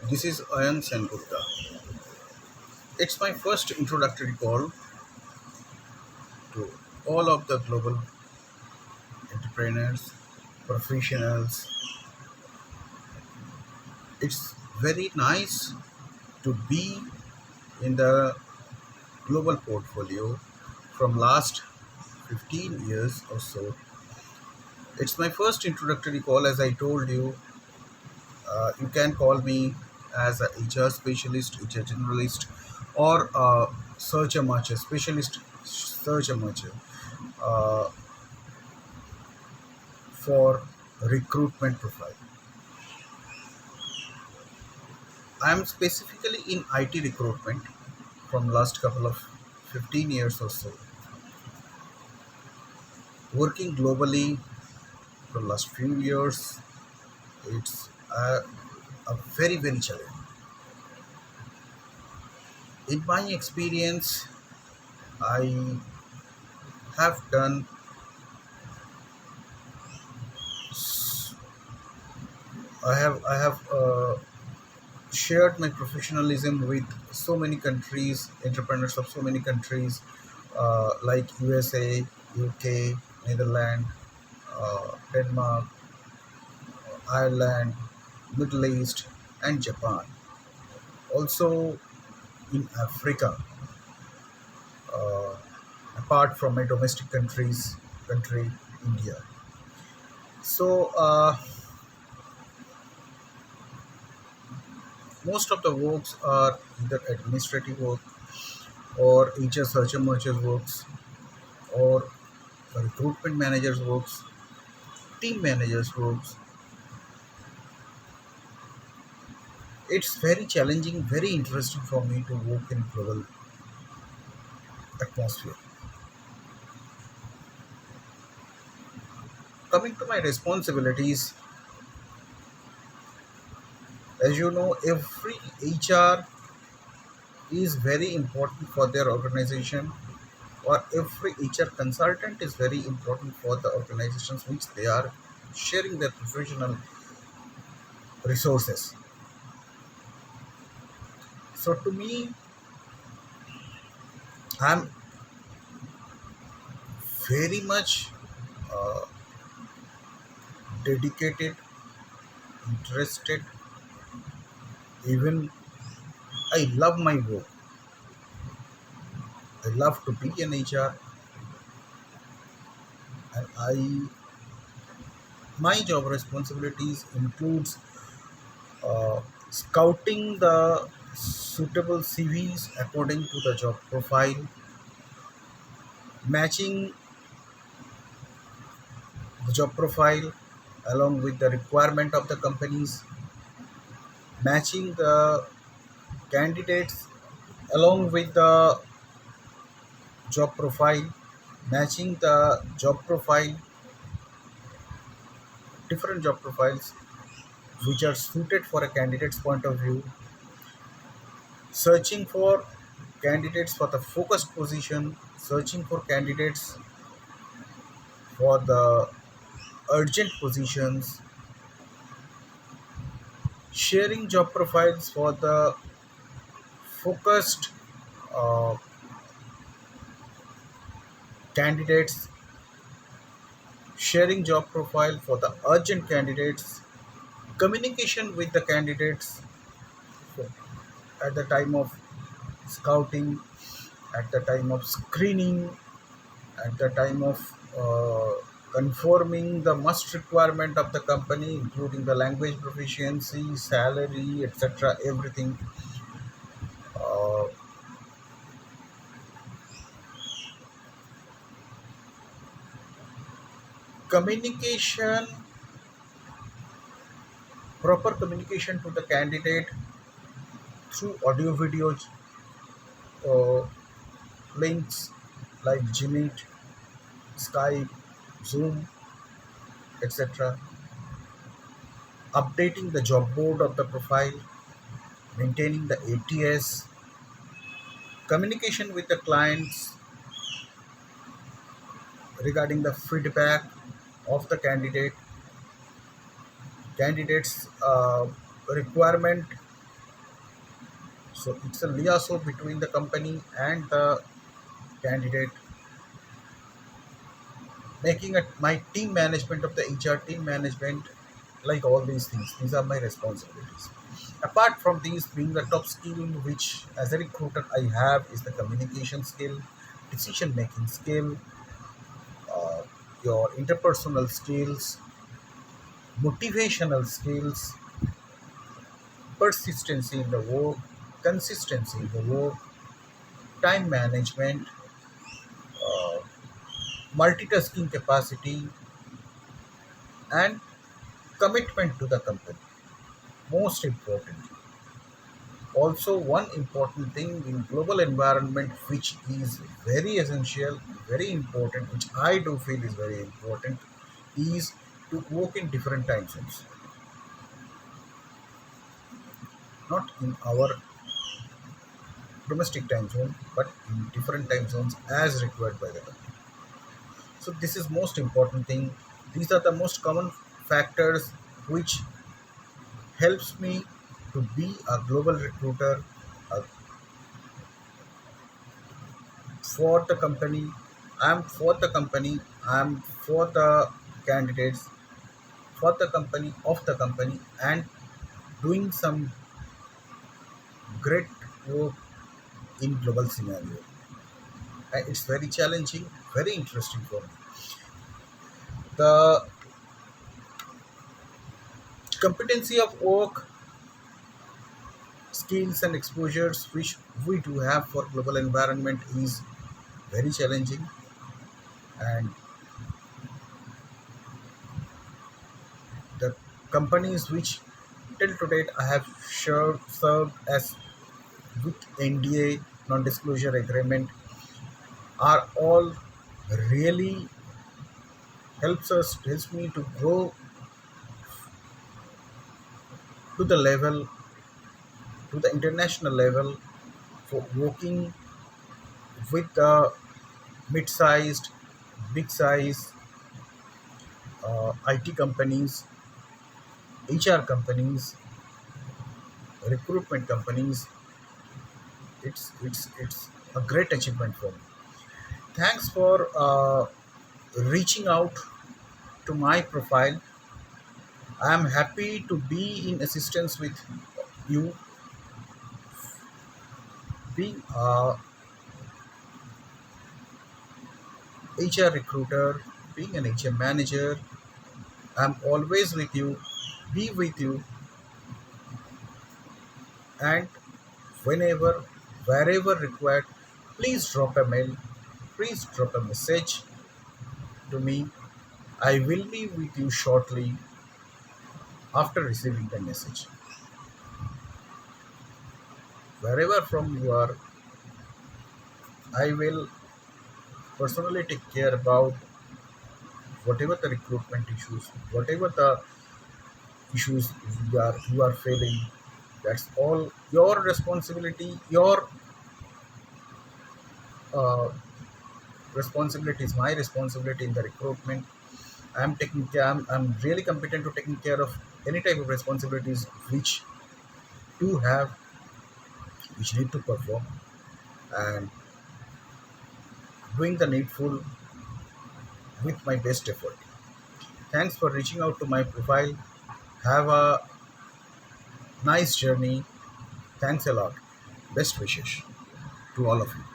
This is Ayan Gupta. It's my first introductory call to all of the global entrepreneurs, professionals. It's very nice to be in the global portfolio from last 15 years or so. It's my first introductory call. As I told you, you can call me as a HR specialist, HR generalist, or a search amateur specialist, search amateur. Uh, for recruitment profile. I am specifically in IT recruitment from last couple of 15 years or so, working globally for last few years. It's a very challenging. In my experience, I have done I have shared my professionalism with so many countries, entrepreneurs of so many countries, like USA, UK, Netherlands, Denmark, Ireland, Middle East, and Japan. Also in Africa, uh, apart from my domestic country India. So most of the works are either administrative work or HR search and mergers works or recruitment managers works, team managers works. It's very challenging, very interesting for me to work in global atmosphere. Coming to my responsibilities, as you know, every HR is very important for their organization, or every HR consultant is very important for the organizations which they are sharing their professional resources. So to me, I'm very much uh, dedicated, interested, even I love my work. I love to be an HR, and I my job responsibilities includes scouting the suitable CVs according to the job profile, matching the job profile along with the requirement of the companies, matching the candidates along with the job profile, matching the job profile, different job profiles which are suited for a candidate's point of view, searching for candidates for the focused position, searching for candidates for the urgent positions, sharing job profiles for the focused uh, candidates, sharing job profile for the urgent candidates, communication with the candidates at the time of scouting, at the time of screening, at the time of conforming the must requirement of the company, including the language proficiency, salary, etc. Everything. Uh, Communication, proper communication to the candidate through audio video uh, links like Gmeet, Skype, Zoom, etc. Updating the job board of the profile, maintaining the ATS, communication with the clients regarding the feedback of the candidates, requirement. So it's a liaison between the company and the candidate, making it my team management of the HR team management, like all these things. These are my responsibilities. Apart from these, being the top skill which as a recruiter I have is the communication skill, decision making skill, uh, your interpersonal skills, motivational skills, persistency in the work, consistency in the work, time management, uh, multitasking capacity, and commitment to the company. Most important. Also, one important thing in global environment, which is very essential, very important, which I do feel is very important, is to work in different time zones, not in our domestic time zone, but in different time zones as required by the company. So this is most important thing. These are the most common factors which helps me to be a global recruiter uh, for the company. I'm for the company. I'm for the candidates, for the company, of the company, and doing some great work in global scenario. It's very challenging, very interesting for me. The competency of work, skills and exposures which we do have for global environment is very challenging, and the companies which till to date I have served as with NDA, non-disclosure agreement, are all really helps me to grow to the level, to the international level, for working with the mid-sized, big size IT companies, HR companies, recruitment companies. It's a great achievement for me. Thanks for reaching out to my profile. I am happy to be in assistance with you, being a HR recruiter, being an HR manager. I'm always with you, be with you, and whenever, wherever required, please drop a mail, please drop a message to me. I will be with you shortly after receiving the message. Wherever from you are, I will personally take care about whatever the recruitment issues, whatever the issues you are facing. That's all your responsibility. Your uh, responsibility is my responsibility in the recruitment. I'm taking care. I'm really competent to taking care of any type of responsibilities which do have, which need to perform, and doing the needful with my best effort. Thanks for reaching out to my profile. Have a nice journey. Thanks a lot. Best wishes to all of you.